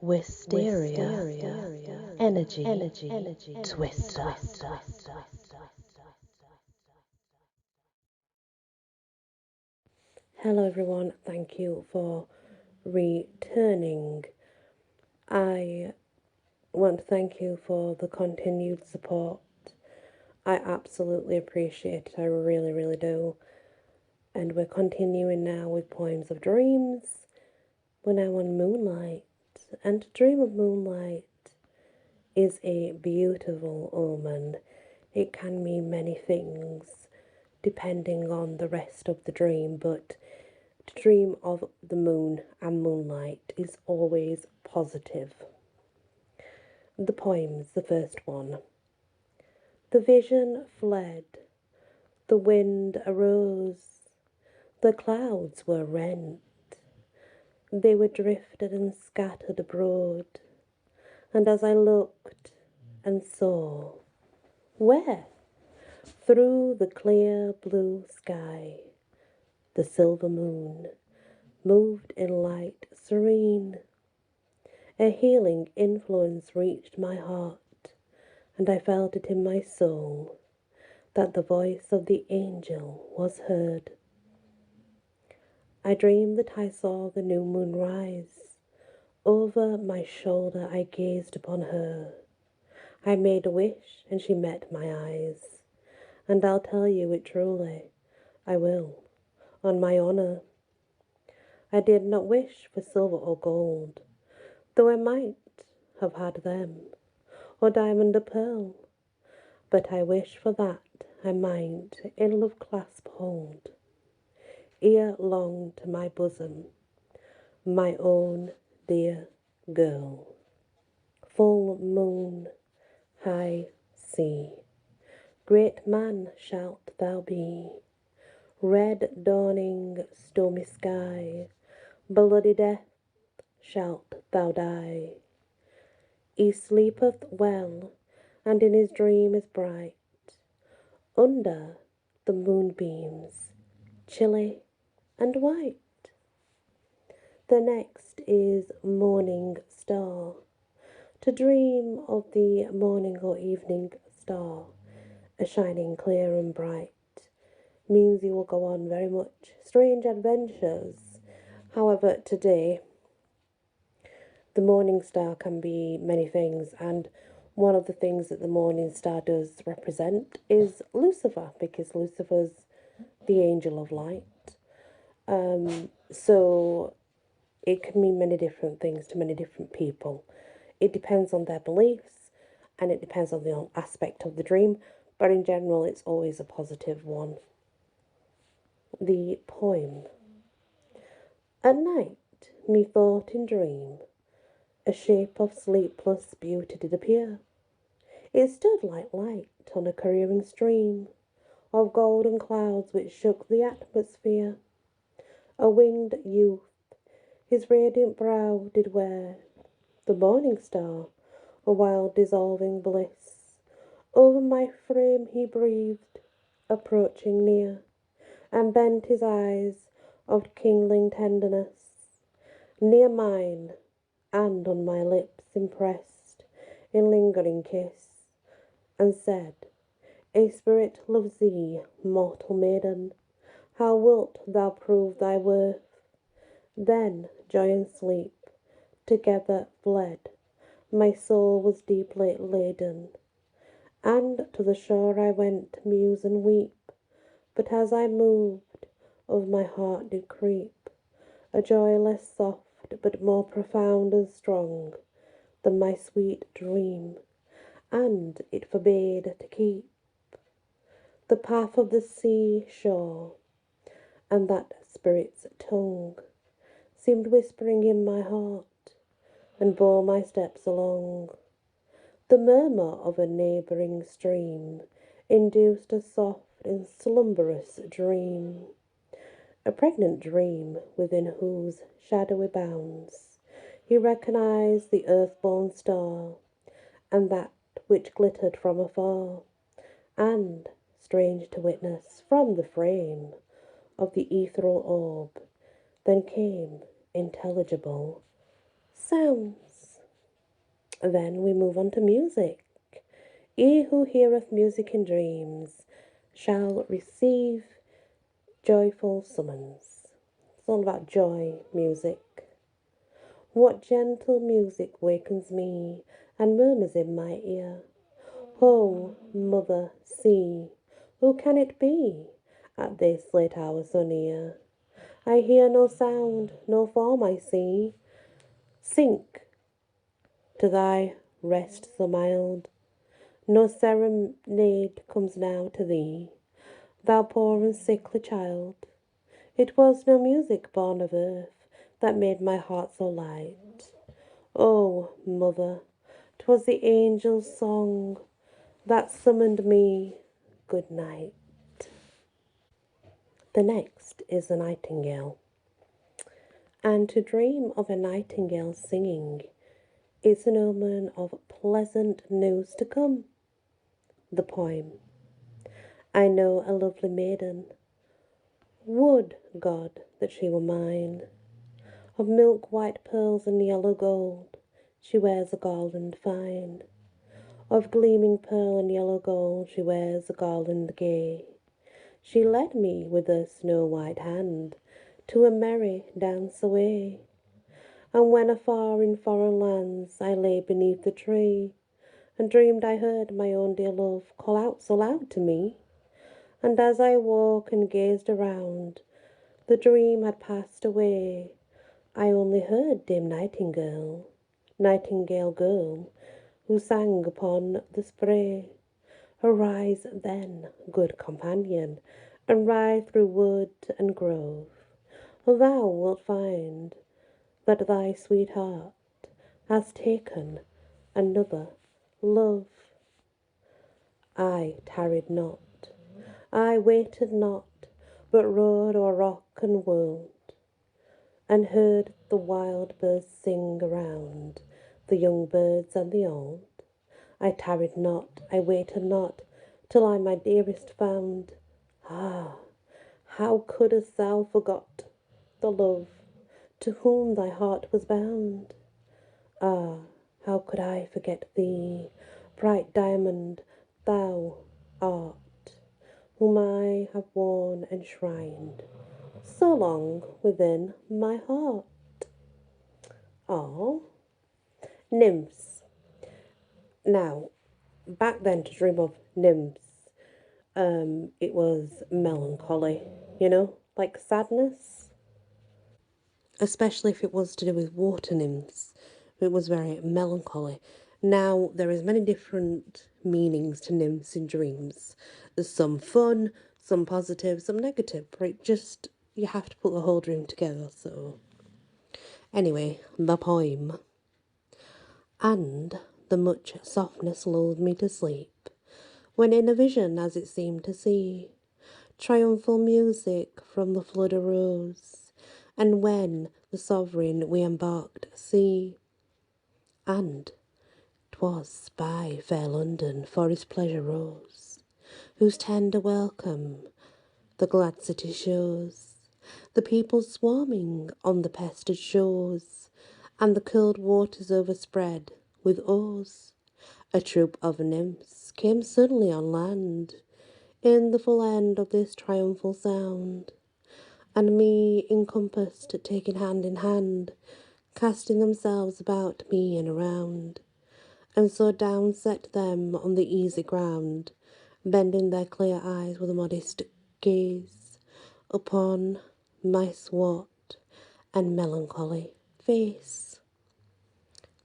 Wysteria, energy, twister. Hello everyone, thank you for returning. I want to thank you for the continued support. I absolutely appreciate it, I really do. And we're continuing now with Poems of Dreams. We're now on Moonlight, and to dream of moonlight is a beautiful omen. It can mean many things depending on the rest of the dream, but to dream of the moon and moonlight is always positive. The poems, the first one. The vision fled, the wind arose, the clouds were rent, they were drifted and scattered abroad, and as I looked and saw, where? Through the clear blue sky, the silver moon moved in light serene. A healing influence reached my heart, and I felt it in my soul that the voice of the angel was heard. I dreamed that I saw the new moon rise. Over my shoulder I gazed upon her. I made a wish, and she met my eyes. And I'll tell you it truly, I will, on my honour. I did not wish for silver or gold, though I might have had them, or diamond or pearl, but I wish for that I might in love clasp hold, ere long to my bosom, my own dear girl. Full moon, high sea, great man shalt thou be, red dawning, stormy sky, bloody death shalt thou die. He sleepeth well, and in his dream is bright, under the moonbeams, chilly and white. The next is morning star. To dream of the morning or evening star, a shining clear and bright, means you will go on very much strange adventures. However, today, the morning star can be many things, and one of the things that the morning star does represent is Lucifer, because Lucifer's the angel of light. So it can mean many different things to many different people. It depends on their beliefs, and it depends on the aspect of the dream, but in general it's always a positive one. The poem. At night, methought in dream, a shape of sleepless beauty did appear. It stood like light on a careering stream of golden clouds which shook the atmosphere. A winged youth, his radiant brow did wear the morning star, a wild dissolving bliss. Over my frame he breathed, approaching near, and bent his eyes of kindling tenderness near mine, and on my lips impressed in lingering kiss, and said, a spirit loves thee, mortal maiden, how wilt thou prove thy worth? Then joy and sleep together fled, my soul was deeply laden, and to the shore I went to muse and weep, but as I moved, of my heart did creep a joy less soft, but more profound and strong than my sweet dream, and it forbade to keep the path of the sea shore, and that spirit's tongue seemed whispering in my heart, and bore my steps along. The murmur of a neighbouring stream induced a soft and slumberous dream, a pregnant dream within whose shadowy bounds he recognized the earth-born star, and that which glittered from afar, and, strange to witness, from the frame of the ethereal orb, then came intelligible sounds. Then we move on to music. He who heareth music in dreams shall receive joyful summons. It's all about joy, music. What gentle music wakens me and murmurs in my ear? Oh, mother, see, who can it be at this late hour so near? I hear no sound, no form I see. Sink to thy rest so mild. No serenade comes now to thee, thou poor and sickly child. It was no music born of earth that made my heart so light. Oh, mother, 'twas the angel's song that summoned me good night. The next is the nightingale. And to dream of a nightingale singing is an omen of pleasant news to come. The poem. I know a lovely maiden. Would God that she were mine. Of milk white pearls and yellow gold, she wears a garland fine. Of gleaming pearl and yellow gold, she wears a garland gay. She led me with her snow white hand to a merry dance away. And when afar in foreign lands I lay beneath the tree, and dreamed I heard my own dear love call out so loud to me, and as I woke and gazed around, the dream had passed away. I only heard dim nightingale, nightingale girl, who sang upon the spray. Arise then, good companion, and ride through wood and grove. Thou wilt find that thy sweetheart has taken another love. I tarried not, I waited not, but rode o'er rock and wold, and heard the wild birds sing around, the young birds and the old. I tarried not, I waited not, till I my dearest found. Ah, how couldst thou forgot the love to whom thy heart was bound? Ah, how could I forget thee, bright diamond thou art, whom I have worn enshrined so long within my heart? Ah, nymphs. Now, back then to dream of nymphs, it was melancholy, like sadness. Especially if it was to do with water nymphs, it was very melancholy. Now, there is many different meanings to nymphs in dreams. There's some fun, some positive, some negative, but you have to put the whole dream together, so. Anyway, the poem. And the much softness lulled me to sleep, when in a vision, as it seemed to see, triumphal music from the flood arose, and when the sovereign we embarked at sea, and 'twas by fair London for his pleasure rose, whose tender welcome the glad city shows, the people swarming on the pestered shores, and the cold waters overspread with oars. A troop of nymphs came suddenly on land, in the full end of this triumphal sound, and me encompassed, taken hand in hand, casting themselves about me and around, and so down set them on the easy ground, bending their clear eyes with a modest gaze upon my swart and melancholy face.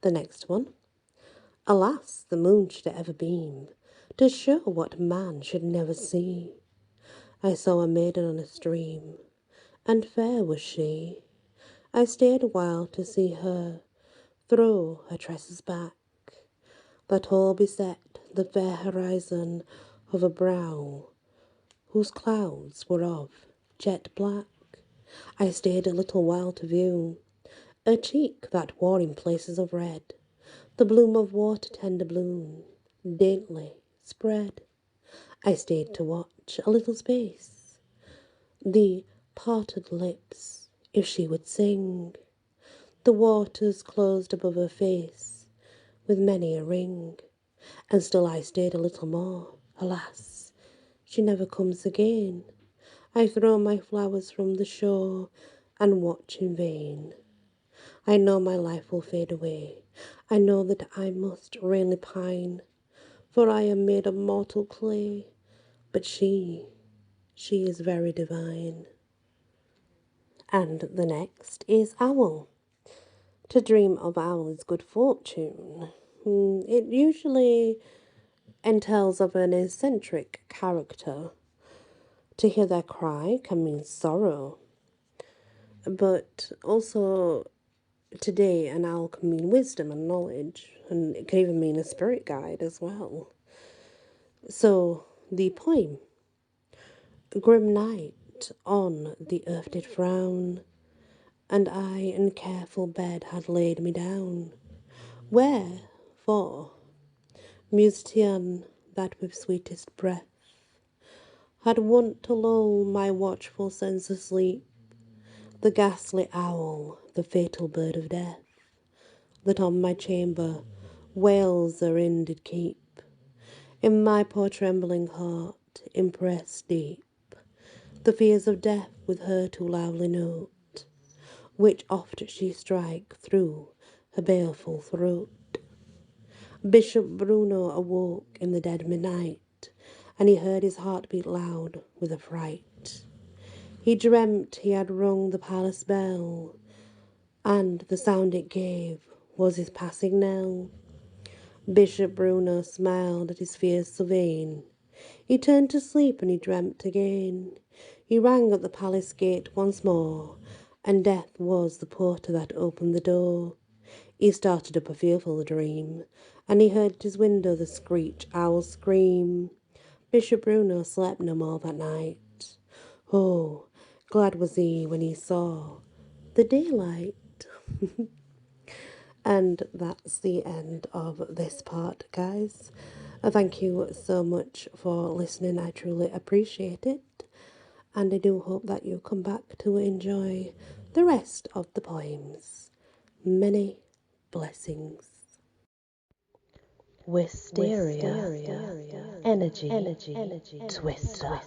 The next one. Alas, the moon should ever beam, to show what man should never see. I saw a maiden on a stream, and fair was she. I stayed a while to see her throw her tresses back, that all beset the fair horizon of a brow whose clouds were of jet black. I stayed a little while to view a cheek that wore in places of red the bloom of water tender bloom, daintily spread. I stayed to watch a little space the parted lips, if she would sing. The waters closed above her face with many a ring, and still I stayed a little more. Alas, she never comes again. I throw my flowers from the shore and watch in vain. I know my life will fade away. I know that I must really pine, for I am made of mortal clay. But she is very divine. And the next is owl. To dream of owl is good fortune. It usually entails of an eccentric character. To hear their cry can mean sorrow, but also today an owl can mean wisdom and knowledge, and it can even mean a spirit guide as well. So, the poem: Grim night on the earth did frown, and I in careful bed had laid me down. Wherefore, musician that with sweetest breath had wont to lull my watchful sense asleep, the ghastly owl, the fatal bird of death, that on my chamber wails therein did keep, in my poor trembling heart impressed deep, the fears of death with her too loudly note, which oft she strike through her baleful throat. Bishop Bruno awoke in the dead midnight, and he heard his heart beat loud with affright. He dreamt he had rung the palace bell, and the sound it gave was his passing knell. Bishop Bruno smiled at his fears so vain. He turned to sleep and he dreamt again. He rang at the palace gate once more, and death was the porter that opened the door. He started up a fearful dream, and he heard at his window the screech owl scream. Bishop Bruno slept no more that night. Oh, glad was he when he saw the daylight. And that's the end of this part, guys. Thank you so much for listening. I truly appreciate it. And I do hope that you come back to enjoy the rest of the poems. Many blessings. Wysteria, energy, twister.